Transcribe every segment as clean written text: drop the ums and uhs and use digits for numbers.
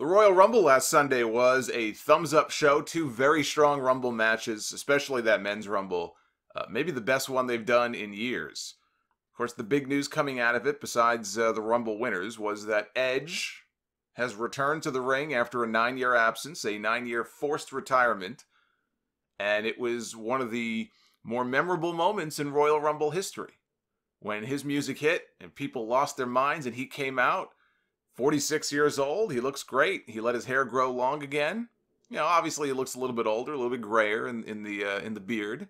The Royal Rumble last Sunday was a thumbs-up show. Two very strong Rumble matches, especially that men's Rumble. Maybe the best one they've done in years. Of course, the big news coming out of it, besides the Rumble winners, was that Edge has returned to the ring after a 9-year absence, a 9-year forced retirement. And it was one of the more memorable moments in Royal Rumble history. When his music hit and people lost their minds and he came out, 46 years old, he looks great. He let his hair grow long again. You know, obviously he looks a little bit older, a little bit grayer in the beard.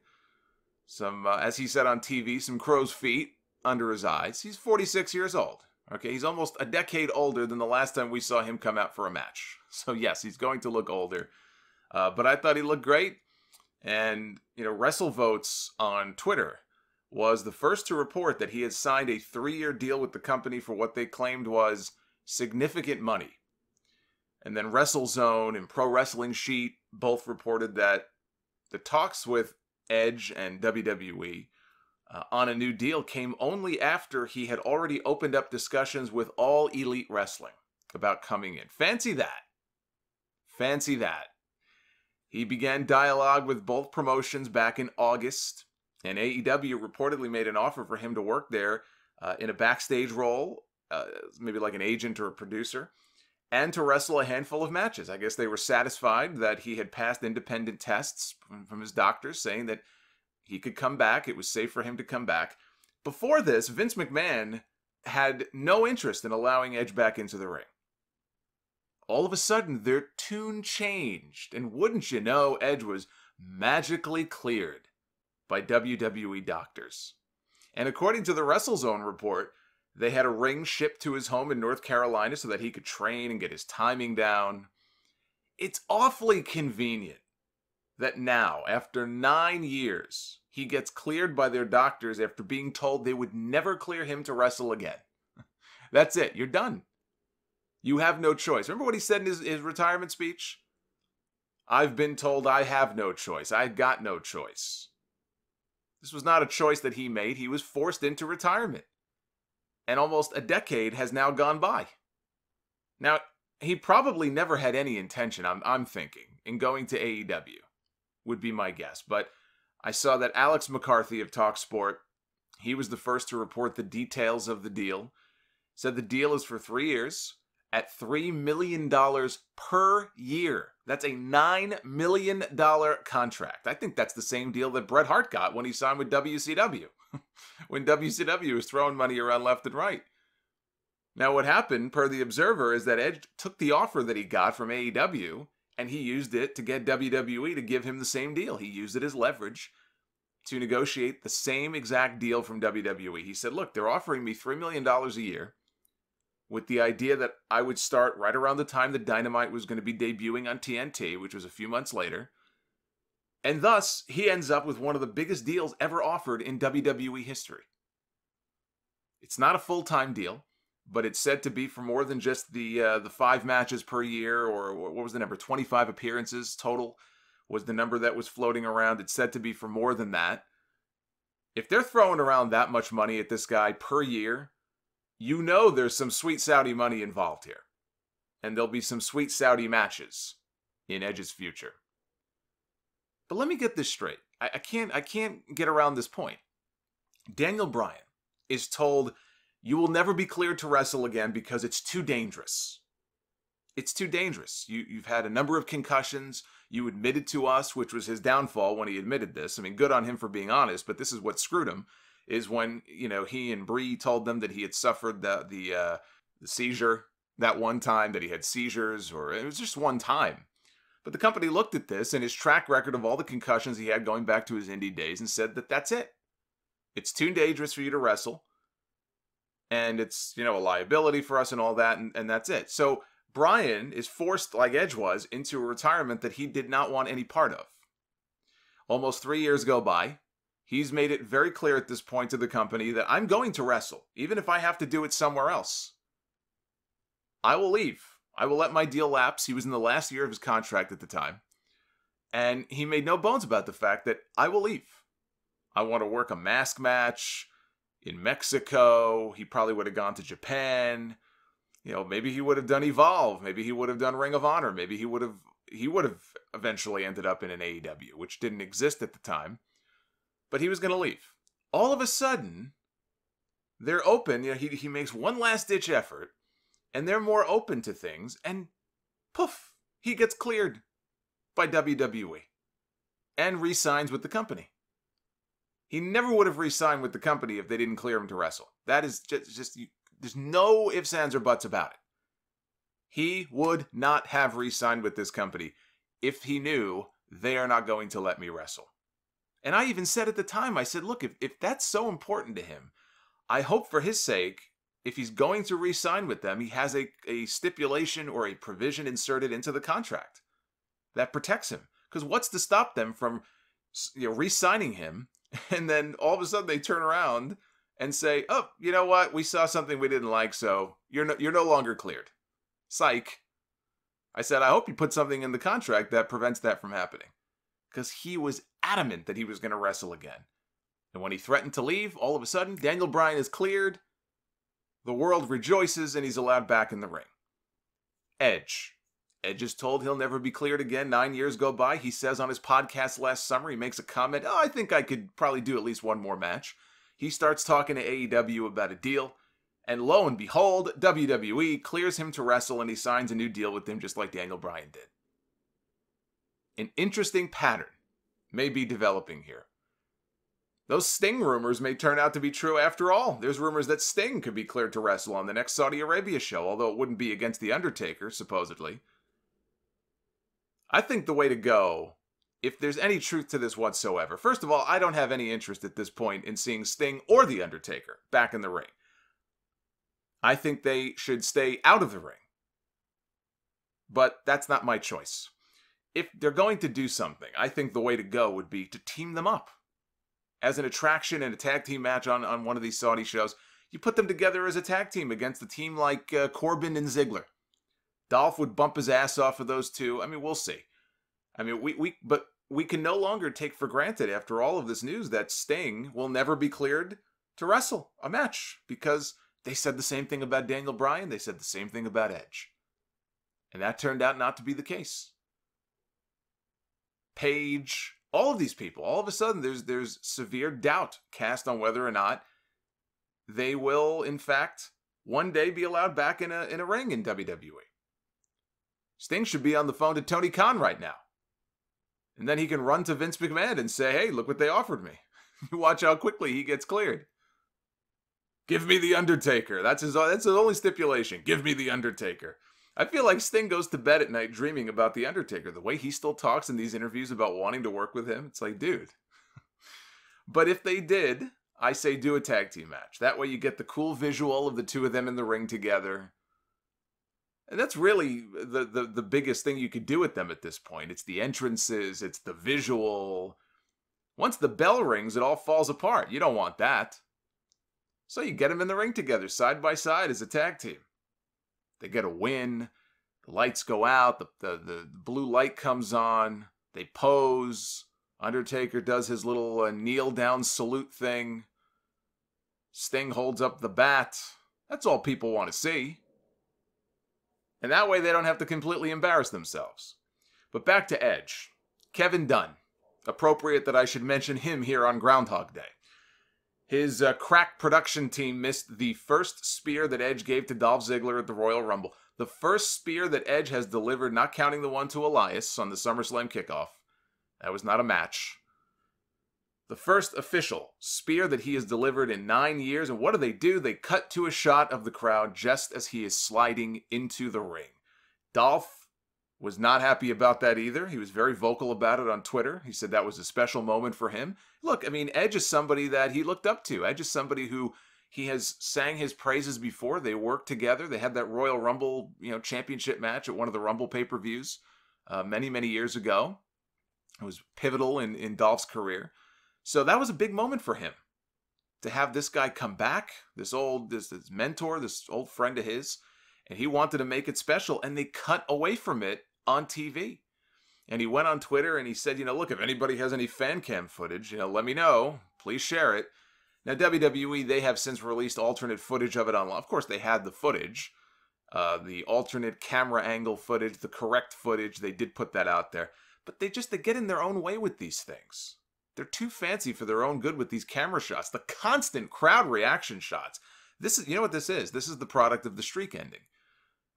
Some, as he said on TV, some crow's feet under his eyes. He's 46 years old. Okay, he's almost a decade older than the last time we saw him come out for a match. So yes, he's going to look older. But I thought he looked great. And, you know, WrestleVotes on Twitter was the first to report that he had signed a 3-year deal with the company for what they claimed was significant money. And then WrestleZone and Pro Wrestling Sheet both reported that the talks with Edge and WWE on a new deal came only after he had already opened up discussions with All Elite Wrestling about coming in. Fancy that. Fancy that. He began dialogue with both promotions back in August, and AEW reportedly made an offer for him to work there in a backstage role, maybe like an agent or a producer, and to wrestle a handful of matches. I guess they were satisfied that he had passed independent tests from his doctors saying that he could come back. It was safe for him to come back. Before this, Vince McMahon had no interest in allowing Edge back into the ring. All of a sudden, their tune changed, and wouldn't you know, Edge was magically cleared by WWE doctors. And according to the WrestleZone report, they had a ring shipped to his home in North Carolina so that he could train and get his timing down. It's awfully convenient that now, after 9 years, he gets cleared by their doctors after being told they would never clear him to wrestle again. That's it. You're done. You have no choice. Remember what he said in his retirement speech? I've been told I have no choice. I've got no choice. This was not a choice that he made. He was forced into retirement. And almost a decade has now gone by. Now, he probably never had any intention, I'm thinking, in going to AEW, would be my guess. But I saw that Alex McCarthy of TalkSport, he was the first to report the details of the deal. Said the deal is for 3 years at $3 million per year. That's a $9 million contract. I think that's the same deal that Bret Hart got when he signed with WCW. When WCW was throwing money around left and right. Now what happened, per the Observer, is that Edge took the offer that he got from AEW and he used it to get WWE to give him the same deal. He used it as leverage to negotiate the same exact deal from WWE. He said, look, they're offering me $3 million a year with the idea that I would start right around the time that Dynamite was going to be debuting on TNT, which was a few months later. And thus, he ends up with one of the biggest deals ever offered in WWE history. It's not a full-time deal, but it's said to be for more than just the 5 matches per year, or what was the number? 25 appearances total was the number that was floating around. It's said to be for more than that. If they're throwing around that much money at this guy per year, you know there's some sweet Saudi money involved here. And there'll be some sweet Saudi matches in Edge's future. But let me get this straight. I can't get around this point. Daniel Bryan is told, you will never be cleared to wrestle again because it's too dangerous. It's too dangerous. You've had a number of concussions. You admitted to us, which was his downfall when he admitted this. I mean, good on him for being honest, but this is what screwed him, is when, you know, he and Bree told them that he had suffered the seizure that one time, that he had seizures, or it was just one time. But the company looked at this and his track record of all the concussions he had going back to his indie days and said that that's it. It's too dangerous for you to wrestle. And it's, you know, a liability for us and all that, and that's it. So Bryan is forced, like Edge was, into a retirement that he did not want any part of. Almost 3 years go by. He's made it very clear at this point to the company that I'm going to wrestle, even if I have to do it somewhere else. I will leave. I will let my deal lapse. He was in the last year of his contract at the time. And he made no bones about the fact that I will leave. I want to work a mask match in Mexico. He probably would have gone to Japan. Maybe he would have done Evolve. Maybe he would have done Ring of Honor. Maybe he would have eventually ended up in an AEW, which didn't exist at the time. But he was going to leave. All of a sudden, they're open. He makes one last-ditch effort, and they're more open to things, and poof, he gets cleared by WWE and re-signs with the company. He never would have re-signed with the company if they didn't clear him to wrestle. That is just there's no ifs, ands, or buts about it. He would not have re-signed with this company if he knew they are not going to let me wrestle. And I even said at the time, I said, look, if that's so important to him, I hope for his sake, if he's going to re-sign with them, he has a stipulation or a provision inserted into the contract that protects him. Because what's to stop them from re-signing him, and then all of a sudden they turn around and say, oh, you know what? We saw something we didn't like, so you're no longer cleared. Psych. I said, I hope you put something in the contract that prevents that from happening. Because he was adamant that he was going to wrestle again. And when he threatened to leave, all of a sudden, Daniel Bryan is cleared. The world rejoices, and he's allowed back in the ring. Edge. Edge is told he'll never be cleared again. 9 years go by. He says on his podcast last summer, he makes a comment, I think I could probably do at least one more match. He starts talking to AEW about a deal, and lo and behold, WWE clears him to wrestle, and he signs a new deal with them just like Daniel Bryan did. An interesting pattern may be developing here. Those Sting rumors may turn out to be true after all. There's rumors that Sting could be cleared to wrestle on the next Saudi Arabia show, although it wouldn't be against The Undertaker, supposedly. I think the way to go, if there's any truth to this whatsoever, first of all, I don't have any interest at this point in seeing Sting or The Undertaker back in the ring. I think they should stay out of the ring. But that's not my choice. If they're going to do something, I think the way to go would be to team them up. As an attraction in a tag team match on one of these Saudi shows, you put them together as a tag team against a team like Corbin and Ziggler. Dolph would bump his ass off of those two. I mean, we'll see. I mean, but we can no longer take for granted after all of this news that Sting will never be cleared to wrestle a match because they said the same thing about Daniel Bryan. They said the same thing about Edge. And that turned out not to be the case. Paige, all of these people, all of a sudden there's severe doubt cast on whether or not they will, in fact, one day be allowed back in a ring in WWE. Sting should be on the phone to Tony Khan right now. And then he can run to Vince McMahon and say, hey, look what they offered me. Watch how quickly he gets cleared. Give me The Undertaker. That's his only stipulation. Give me The Undertaker. I feel like Sting goes to bed at night dreaming about The Undertaker. The way he still talks in these interviews about wanting to work with him, it's like, dude. But if they did, I say do a tag team match. That way you get the cool visual of the two of them in the ring together. And that's really the biggest thing you could do with them at this point. It's the entrances, it's the visual. Once the bell rings, it all falls apart. You don't want that. So you get them in the ring together, side by side as a tag team. They get a win. The lights go out. The blue light comes on. They pose. Undertaker does his little kneel down salute thing. Sting holds up the bat. That's all people want to see. And that way they don't have to completely embarrass themselves. But back to Edge. Kevin Dunn. Appropriate that I should mention him here on Groundhog Day. His crack production team missed the first spear that Edge gave to Dolph Ziggler at the Royal Rumble. The first spear that Edge has delivered, not counting the one to Elias on the SummerSlam kickoff. That was not a match. The first official spear that he has delivered in 9 years. And what do? They cut to a shot of the crowd just as he is sliding into the ring. Dolph was not happy about that either. He was very vocal about it on Twitter. He said that was a special moment for him. Look, I mean, Edge is somebody that he looked up to. Edge is somebody who he has sang his praises before. They worked together. They had that Royal Rumble, championship match at one of the Rumble pay-per-views many, many years ago. It was pivotal in Dolph's career. So that was a big moment for him. To have this guy come back, this mentor, this old friend of his, and he wanted to make it special, and they cut away from it on TV. And he went on Twitter and he said, look, if anybody has any fan cam footage, let me know. Please share it. Now, WWE, they have since released alternate footage of it online. Of course, they had the footage. the alternate camera angle footage, the correct footage. They did put that out there. But they get in their own way with these things. They're too fancy for their own good with these camera shots. The constant crowd reaction shots. This is, you know what this is? This is the product of the streak ending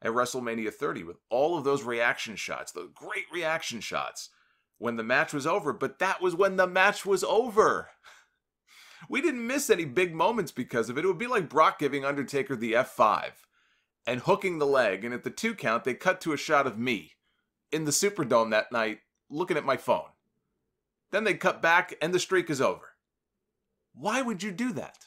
at WrestleMania 30 with all of those reaction shots, the great reaction shots when the match was over. But that was when the match was over. We didn't miss any big moments because of it. It would be like Brock giving Undertaker the F5 and hooking the leg. And at the 2 count, they cut to a shot of me in the Superdome that night looking at my phone. Then they cut back and the streak is over. Why would you do that?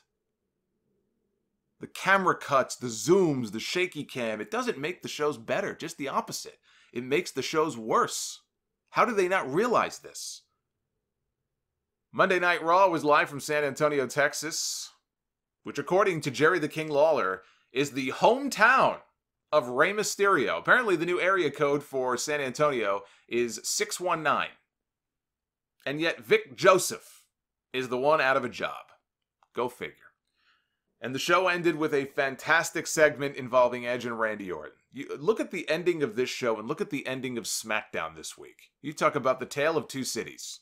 The camera cuts, the zooms, the shaky cam, it doesn't make the shows better, just the opposite. It makes the shows worse. How do they not realize this? Monday Night Raw was live from San Antonio, Texas, which according to Jerry the King Lawler is the hometown of Rey Mysterio. Apparently the new area code for San Antonio is 619. And yet Vic Joseph is the one out of a job. Go figure. And the show ended with a fantastic segment involving Edge and Randy Orton. Look at the ending of this show and look at the ending of SmackDown this week. You talk about the tale of two cities.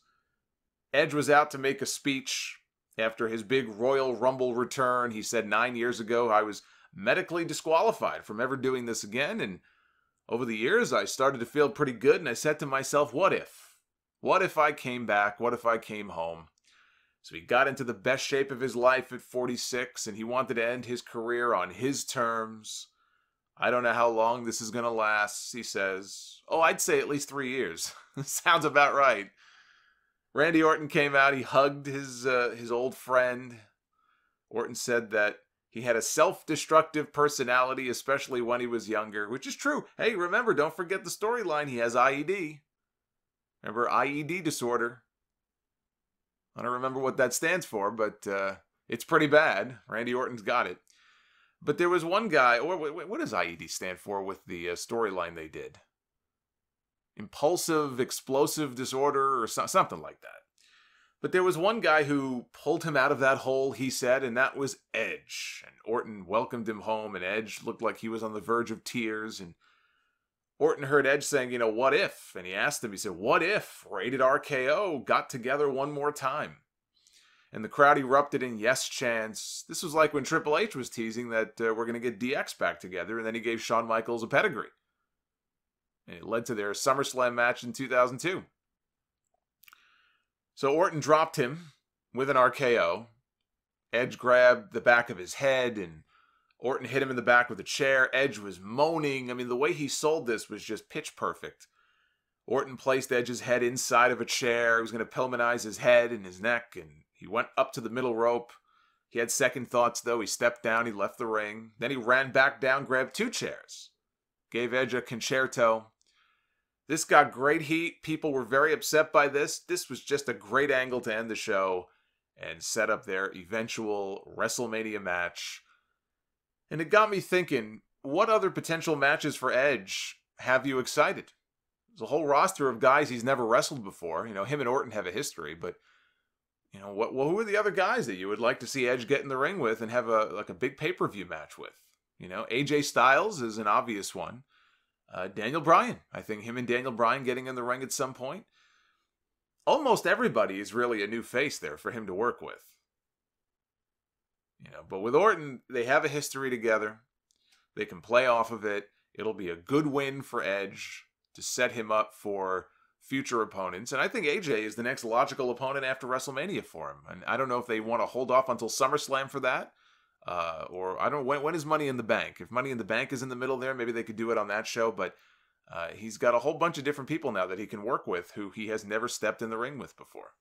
Edge was out to make a speech after his big Royal Rumble return. He said 9 years ago, I was medically disqualified from ever doing this again. And over the years, I started to feel pretty good. And I said to myself, what if? What if I came back? What if I came home? So he got into the best shape of his life at 46, and he wanted to end his career on his terms. I don't know how long this is going to last, he says. Oh, I'd say at least 3 years. Sounds about right. Randy Orton came out. He hugged his old friend. Orton said that he had a self-destructive personality, especially when he was younger, which is true. Hey, remember, don't forget the storyline. He has IED. Remember, IED disorder. I don't remember what that stands for, but it's pretty bad. Randy Orton's got it. But there was one guy, or what does IED stand for with the storyline they did? Impulsive, explosive disorder, or something like that. But there was one guy who pulled him out of that hole, he said, and that was Edge. And Orton welcomed him home, and Edge looked like he was on the verge of tears, and Orton heard Edge saying, you know, what if? And he asked him, he said, what if Rated RKO got together one more time? And the crowd erupted in yes chants. This was like when Triple H was teasing that we're going to get DX back together, and then he gave Shawn Michaels a pedigree. And it led to their SummerSlam match in 2002. So Orton dropped him with an RKO. Edge grabbed the back of his head, and Orton hit him in the back with a chair. Edge was moaning. I mean, the way he sold this was just pitch perfect. Orton placed Edge's head inside of a chair. He was going to Pillmanize his head and his neck, and he went up to the middle rope. He had second thoughts, though. He stepped down. He left the ring. Then he ran back down, grabbed 2 chairs. Gave Edge a concerto. This got great heat. People were very upset by this. This was just a great angle to end the show and set up their eventual WrestleMania match. And it got me thinking, what other potential matches for Edge have you excited? There's a whole roster of guys he's never wrestled before. You know, him and Orton have a history, but, you know, who are the other guys that you would like to see Edge get in the ring with and have a big pay-per-view match with? You know, AJ Styles is an obvious one. Daniel Bryan. I think him and Daniel Bryan getting in the ring at some point. Almost everybody is really a new face there for him to work with. You know, but with Orton, they have a history together. They can play off of it. It'll be a good win for Edge to set him up for future opponents. And I think AJ is the next logical opponent after WrestleMania for him. And I don't know if they want to hold off until SummerSlam for that. Or I don't know, when is Money in the Bank? If Money in the Bank is in the middle there, maybe they could do it on that show. But he's got a whole bunch of different people now that he can work with who he has never stepped in the ring with before.